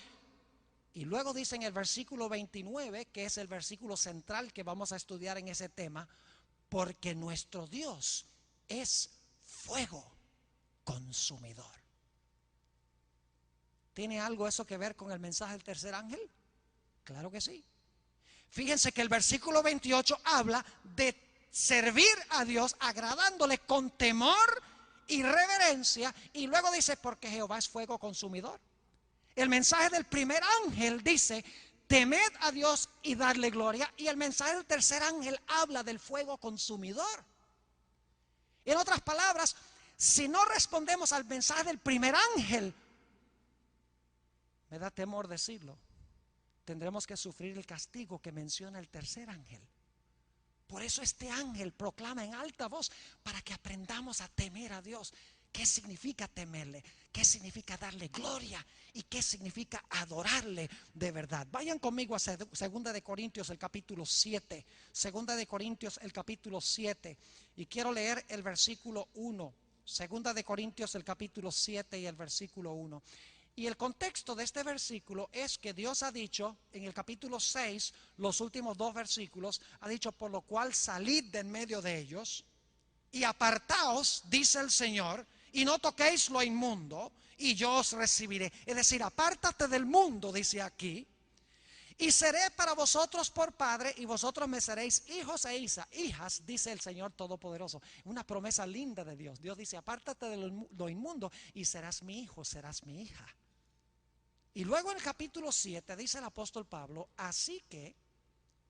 Y luego dice en el versículo 29, que es el versículo central que vamos a estudiar en ese tema, porque nuestro Dios es fuego consumidor. ¿Tiene algo eso que ver con el mensaje del tercer ángel? Claro que sí. Fíjense que el versículo 28 habla de servir a Dios agradándole con temor y reverencia, y luego dice porque Jehová es fuego consumidor. El mensaje del primer ángel dice temed a Dios y darle gloria, y el mensaje del tercer ángel habla del fuego consumidor. En otras palabras, si no respondemos al mensaje del primer ángel, me da temor decirlo, tendremos que sufrir el castigo que menciona el tercer ángel. Por eso este ángel proclama en alta voz para que aprendamos a temer a Dios. ¿Qué significa temerle? ¿Qué significa darle gloria? ¿Y qué significa adorarle de verdad? Vayan conmigo a 2 de Corintios el capítulo 7. 2 de Corintios el capítulo 7. Y quiero leer el versículo 1. 2 de Corintios el capítulo 7 y el versículo 1. Y el contexto de este versículo es que Dios ha dicho en el capítulo 6, los últimos 2 versículos, ha dicho: por lo cual salid de en medio de ellos y apartaos, dice el Señor, y no toquéis lo inmundo, y yo os recibiré. Es decir, apártate del mundo, dice aquí, Y seré para vosotros por padre, y vosotros me seréis hijos e hijas, dice el Señor Todopoderoso. Una promesa linda de Dios. Dios dice: apártate de lo inmundo y serás mi hijo, serás mi hija. Y luego en el capítulo 7 dice el apóstol Pablo: así que,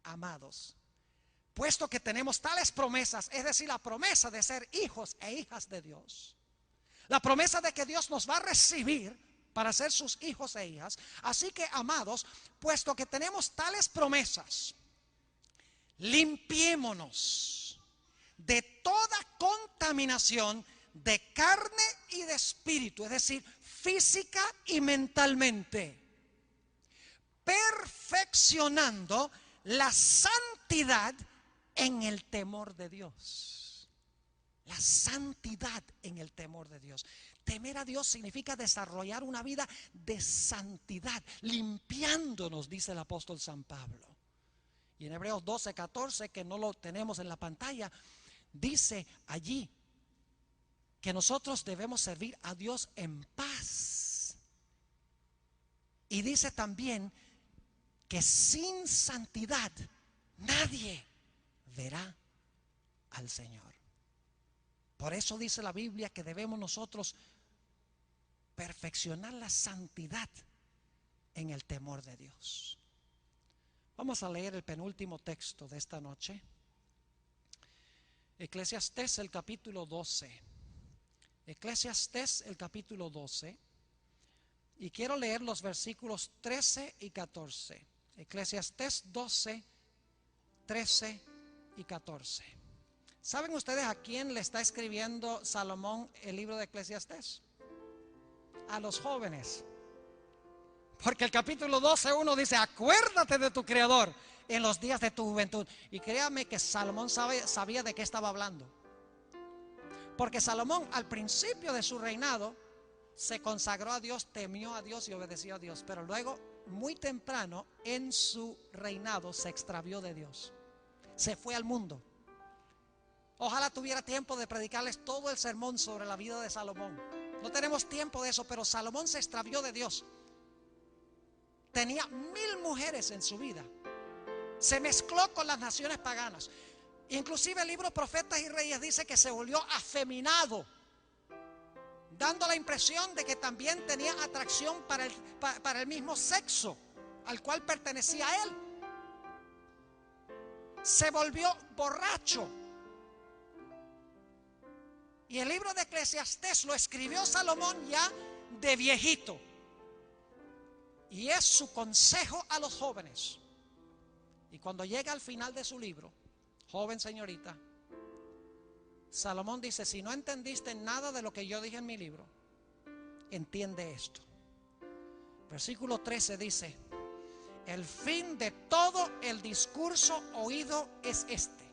amados, puesto que tenemos tales promesas, es decir, la promesa de ser hijos e hijas de Dios, la promesa de que Dios nos va a recibir para ser sus hijos e hijas. Así que, amados, puesto que tenemos tales promesas, limpiémonos de toda contaminación de carne y de espíritu, es decir, física y mentalmente, perfeccionando la santidad en el temor de Dios. La santidad en el temor de Dios. Temer a Dios significa desarrollar una vida de santidad, limpiándonos, dice el apóstol San Pablo. Y en Hebreos 12:14, que no lo tenemos en la pantalla, dice allí que nosotros debemos servir a Dios en paz. Y dice también que sin santidad nadie verá al Señor. Por eso dice la Biblia que debemos nosotros perfeccionar la santidad en el temor de Dios. Vamos a leer el penúltimo texto de esta noche. Eclesiastés, el capítulo 12. Eclesiastés, el capítulo 12. Y quiero leer los versículos 13 y 14. Eclesiastés 12, 13 y 14. ¿Saben ustedes a quién le está escribiendo Salomón el libro de Eclesiastés? A los jóvenes. Porque el capítulo 12:1 dice: acuérdate de tu Creador en los días de tu juventud. Y créame que Salomón sabía de qué estaba hablando. Porque Salomón, al principio de su reinado, se consagró a Dios, temió a Dios y obedeció a Dios. Pero luego, muy temprano en su reinado, se extravió de Dios. Se fue al mundo. Ojalá tuviera tiempo de predicarles todo el sermón sobre la vida de Salomón. No tenemos tiempo de eso, pero Salomón se extravió de Dios. Tenía 1000 mujeres en su vida. Se mezcló con las naciones paganas. Inclusive el libro Profetas y Reyes dice que se volvió afeminado, dando la impresión de que también tenía atracción para el mismo sexo al cual pertenecía a él. Se volvió borracho. Y el libro de Eclesiastés lo escribió Salomón ya de viejito. Y es su consejo a los jóvenes. Y cuando llega al final de su libro, joven señorita, Salomón dice: si no entendiste nada de lo que yo dije en mi libro, entiende esto. Versículo 13 dice: el fin de todo el discurso oído es este.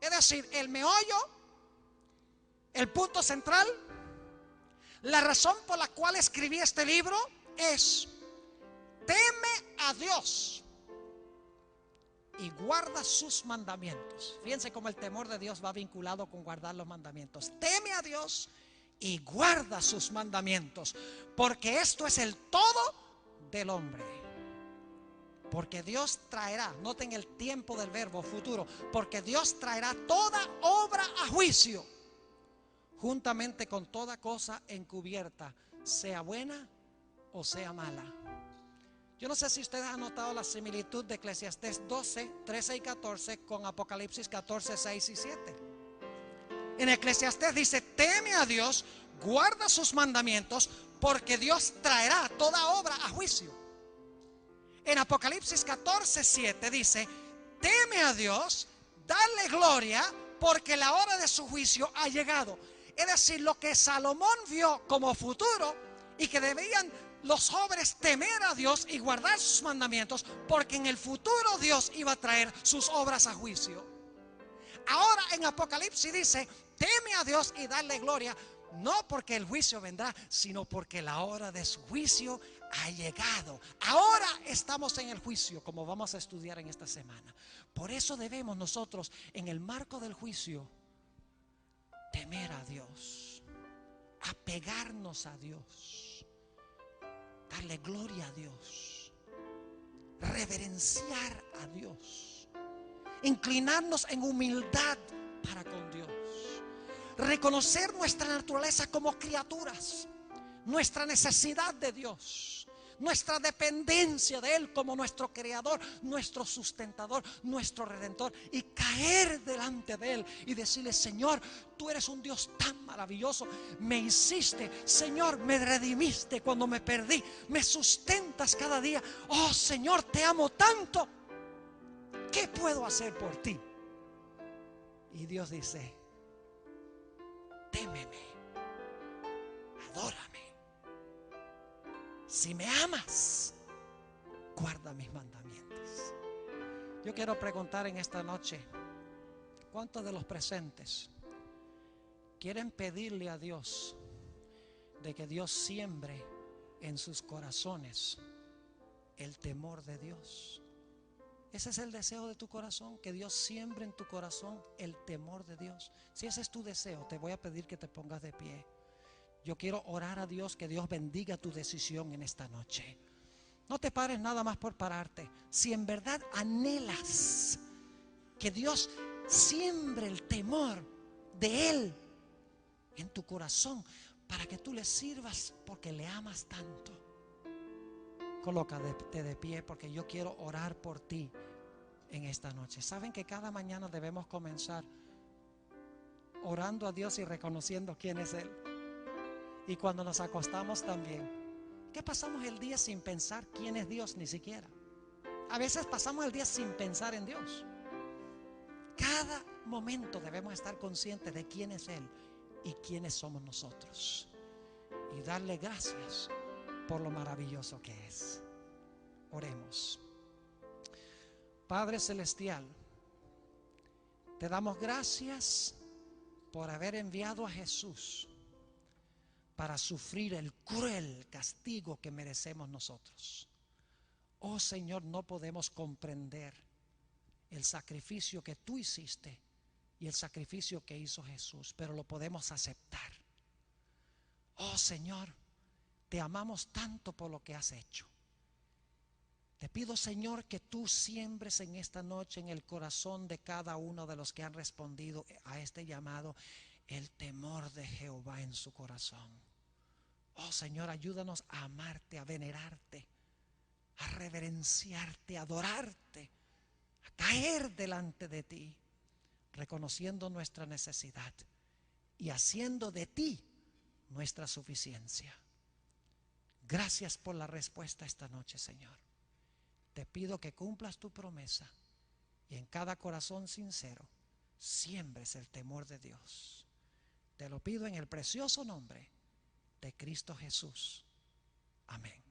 Es decir, el meollo, el punto central, la razón por la cual escribí este libro es: teme a Dios y guarda sus mandamientos. Fíjense cómo el temor de Dios va vinculado con guardar los mandamientos. Teme a Dios y guarda sus mandamientos, porque esto es el todo del hombre. Porque Dios traerá, noten el tiempo del verbo futuro, porque Dios traerá toda obra a juicio, juntamente con toda cosa encubierta, sea buena o sea mala. Yo no sé si ustedes han notado la similitud de Eclesiastés 12, 13 y 14 con Apocalipsis 14, 6 y 7. En Eclesiastés dice: teme a Dios, guarda sus mandamientos, porque Dios traerá toda obra a juicio. En Apocalipsis 14, 7 dice: teme a Dios, dale gloria, porque la hora de su juicio ha llegado. Es decir, lo que Salomón vio como futuro y que debían los jóvenes temer a Dios y guardar sus mandamientos, porque en el futuro Dios iba a traer sus obras a juicio. Ahora en Apocalipsis dice: teme a Dios y dale gloria, no porque el juicio vendrá, sino porque la hora de su juicio ha llegado. Ahora estamos en el juicio, como vamos a estudiar en esta semana. Por eso debemos nosotros, en el marco del juicio, temer a Dios, apegarnos a Dios, darle gloria a Dios. reverenciar a Dios, inclinarnos en humildad para con Dios, reconocer nuestra naturaleza como criaturas, nuestra necesidad de Dios, nuestra dependencia de Él como nuestro creador, nuestro sustentador, nuestro redentor, y caer delante de Él y decirle: Señor, tú eres un Dios tan maravilloso, me hiciste, Señor, me redimiste cuando me perdí, me sustentas cada día. Oh Señor, te amo tanto, ¿qué puedo hacer por ti? Y Dios dice: témeme, adórame. Si me amas, guarda mis mandamientos. Yo quiero preguntar en esta noche: ¿cuántos de los presentes quieren pedirle a Dios de que Dios siembre en sus corazones el temor de Dios? Ese es el deseo de tu corazón, que Dios siembre en tu corazón el temor de Dios. Si ese es tu deseo, te voy a pedir que te pongas de pie. Yo quiero orar a Dios, que Dios bendiga tu decisión en esta noche. No te pares nada más por pararte. Si en verdad anhelas que Dios siembre el temor de Él en tu corazón, para que tú le sirvas porque le amas tanto, colócate de pie, porque yo quiero orar por ti en esta noche. Saben que cada mañana debemos comenzar orando a Dios y reconociendo quién es Él. Y cuando nos acostamos también. ¿Qué pasamos el día sin pensar quién es Dios? Ni siquiera. A veces pasamos el día sin pensar en Dios. Cada momento debemos estar conscientes de quién es Él y quiénes somos nosotros, y darle gracias por lo maravilloso que es. Oremos. Padre celestial, te damos gracias por haber enviado a Jesús para sufrir el cruel castigo que merecemos nosotros. Oh Señor, no podemos comprender el sacrificio que tú hiciste y el sacrificio que hizo Jesús, pero lo podemos aceptar. Oh Señor, te amamos tanto por lo que has hecho. Te pido, Señor, que tú siembres en esta noche en el corazón de cada uno de los que han respondido a este llamado el temor de Jehová en su corazón. Oh Señor, ayúdanos a amarte, a venerarte, a reverenciarte, a adorarte, a caer delante de ti, reconociendo nuestra necesidad y haciendo de ti nuestra suficiencia. Gracias por la respuesta esta noche, Señor. Te pido que cumplas tu promesa y en cada corazón sincero siembres el temor de Dios. Te lo pido en el precioso nombre de Cristo Jesús. Amén.